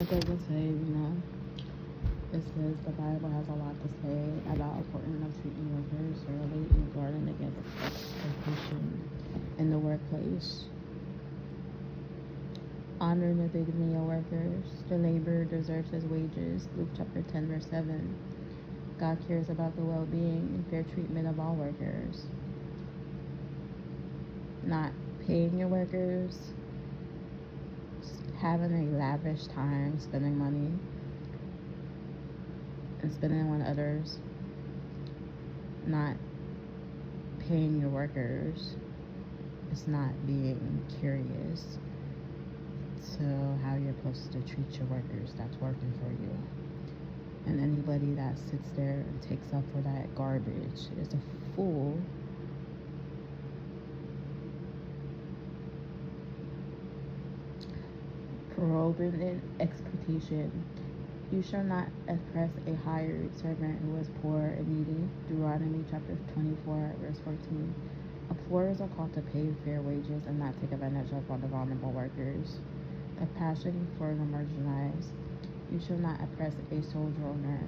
it doesn't say, it says the Bible has a lot to say about importance of treating workers fairly and guarding against exploitation in the workplace. Honor the dignity of workers. The laborer deserves his wages. Luke chapter 10, verse 7. God cares about the well-being and fair treatment of all workers. Not paying your workers, having a lavish time spending money and spending on others, not paying your workers. It's not being curious to how you're supposed to treat your workers that's working for you. And anybody that sits there and takes up for that garbage is a fool. Prohibited exploitation. You shall not oppress a hired servant who is poor and needy. Deuteronomy chapter 24, verse 14. Employers are called to pay fair wages and not take advantage of the vulnerable workers. Compassion for the marginalized. You shall not oppress a sojourner.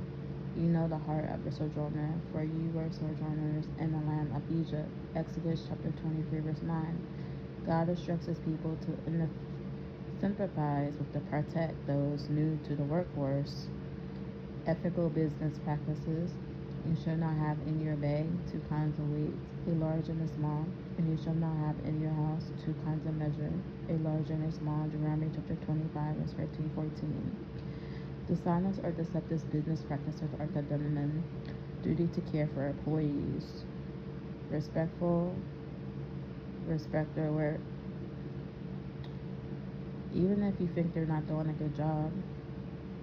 You know the heart of the sojourner, for you were sojourners in the land of Egypt. Exodus chapter 23, verse 9. God instructs his people to sympathize with to protect those new to the workforce. Ethical business practices. You shall not have in your bag 2 kinds of weights, a large and a small, and you shall not have in your house 2 kinds of measure, a large and a small. Deuteronomy chapter 25, verse 13, 14. Dishonest or deceptive business practices are condemned. Duty to care for employees. Respect their work. Even if you think they're not doing a good job,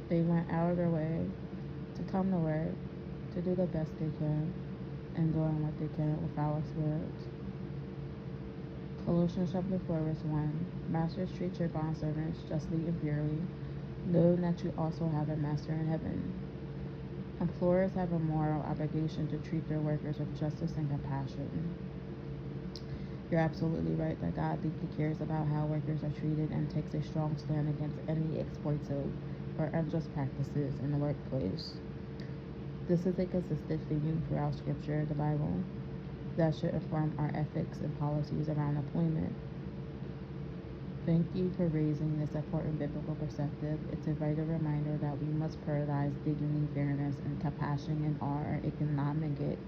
they went out of their way to come to work, to do the best they can, and doing what they can without spirits. Colossians chapter 4, verse 1. Masters, treat your bondservants justly and fairly, knowing that you also have a master in heaven. Employers have a moral obligation to treat their workers with justice and compassion. You're absolutely right that God deeply cares about how workers are treated and takes a strong stand against any exploitative or unjust practices in the workplace. This is a consistent theme throughout Scripture, the Bible, that should inform our ethics and policies around employment. Thank you for raising this important biblical perspective. It's a vital reminder that we must prioritize dignity, fairness, and compassion in our economic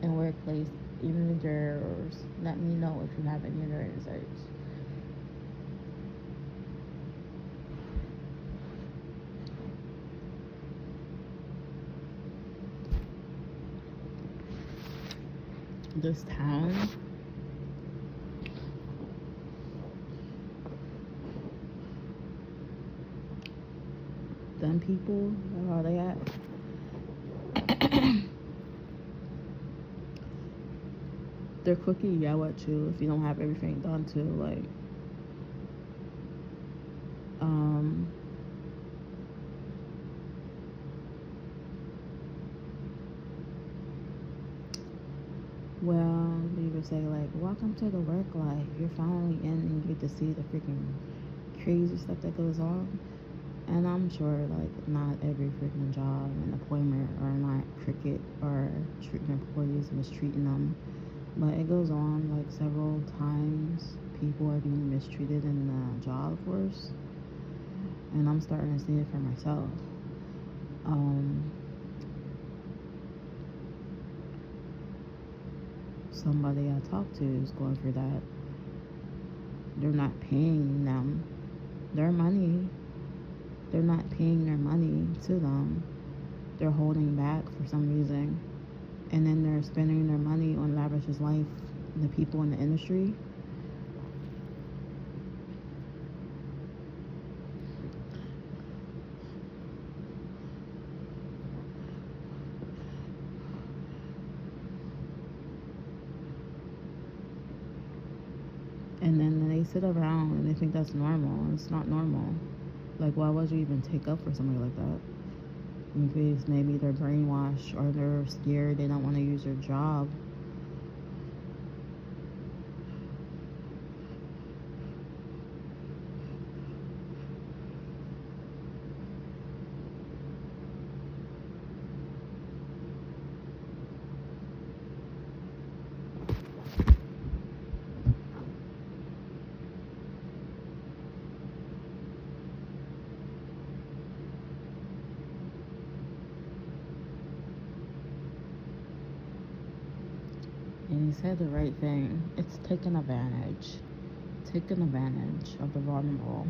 and workplace endeavors. Let me know if you have any other insights. This town them people, where are they at? They're quick to yell at you if you don't have everything done too. Like, well, you would say like, welcome to the work life. You're finally in and you get to see the freaking crazy stuff that goes on. And I'm sure like not every freaking job and employment are not cricket or treating employees, mistreating them. But it goes on like several times. People are being mistreated in the job force. And I'm starting to see it for myself. Somebody I talked to is going through that. They're not paying them their money. They're not paying their money to them. They're holding back for some reason. And then they're spending their money on lavish's life, the people in the industry. And then they sit around and they think that's normal. It's not normal. Like, why would you even take up for somebody like that? Because maybe they're brainwashed or they're scared, they don't want to use their job. And he said the right thing. It's taking advantage. Taking advantage of the vulnerable.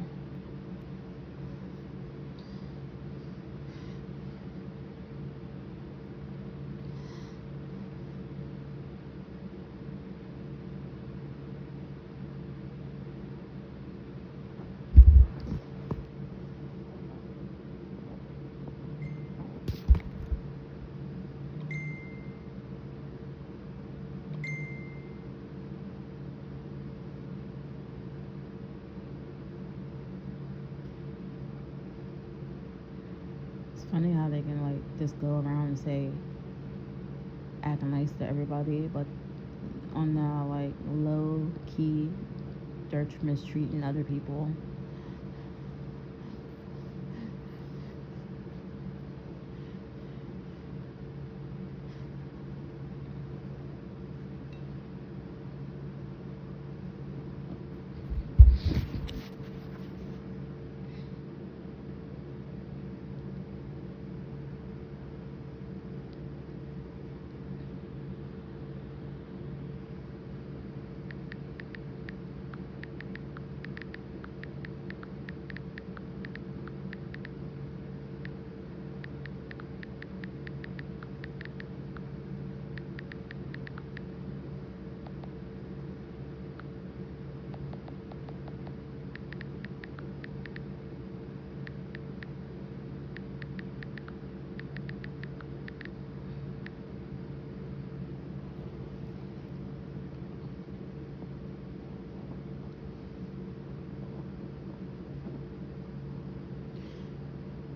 It's funny how they can like just go around and say acting nice to everybody, but on the like low key, they're mistreating other people.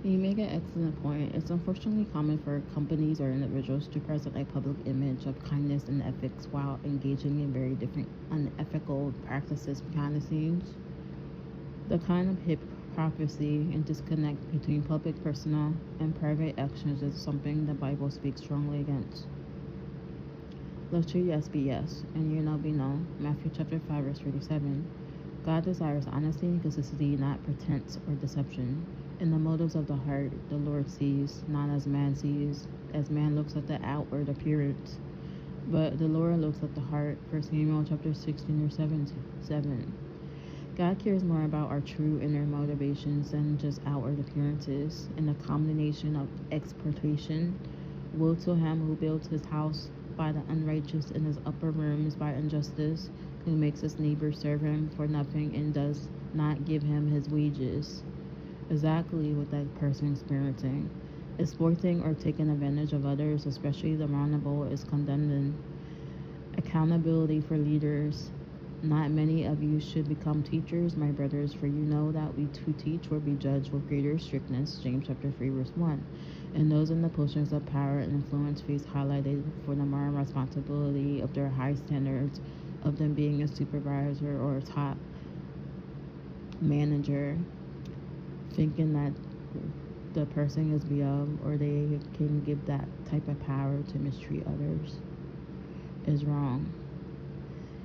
You make an excellent point. It's unfortunately common for companies or individuals to present a public image of kindness and ethics while engaging in very different unethical practices behind the scenes. The kind of hypocrisy and disconnect between public, personal, and private actions is something the Bible speaks strongly against. Let your yes be yes, and your no be no. Matthew chapter 5, verse 37. God desires honesty and consistency, not pretense or deception. In the motives of the heart, the Lord sees, not as man sees, as man looks at the outward appearance, but the Lord looks at the heart. 1 Samuel chapter 16 or 7. God cares more about our true inner motivations than just outward appearances. In the combination of exploitation, woe to him who builds his house by the unrighteous and his upper rooms by injustice, who makes his neighbor serve him for nothing and does not give him his wages. Exactly what that person experiencing. Exploiting or taking advantage of others, especially the vulnerable, is condemned. Accountability for leaders. Not many of you should become teachers, my brothers, for you know that we who teach will be judged with greater strictness. James chapter 3, verse 1. And those in the positions of power and influence face highlighted for the moral responsibility of their high standards of them being a supervisor or a top manager, thinking that the person is beyond or they can give that type of power to mistreat others is wrong.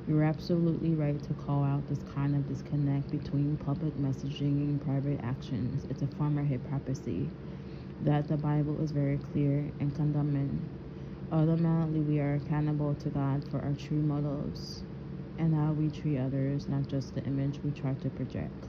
You're absolutely right to call out this kind of disconnect between public messaging and private actions. It's a form of hypocrisy that the Bible is very clear in condemning. Ultimately, we are accountable to God for our true motives and how we treat others, not just the image we try to project.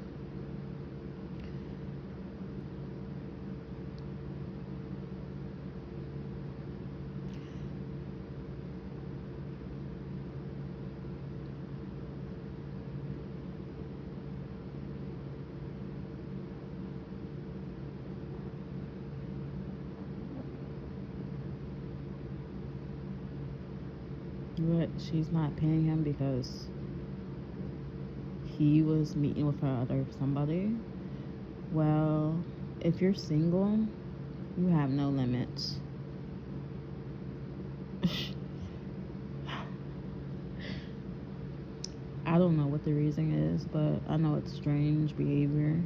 But she's not paying him because he was meeting with her other somebody. Well, if you're single, you have no limits. I don't know what the reason is, but I know it's strange behavior.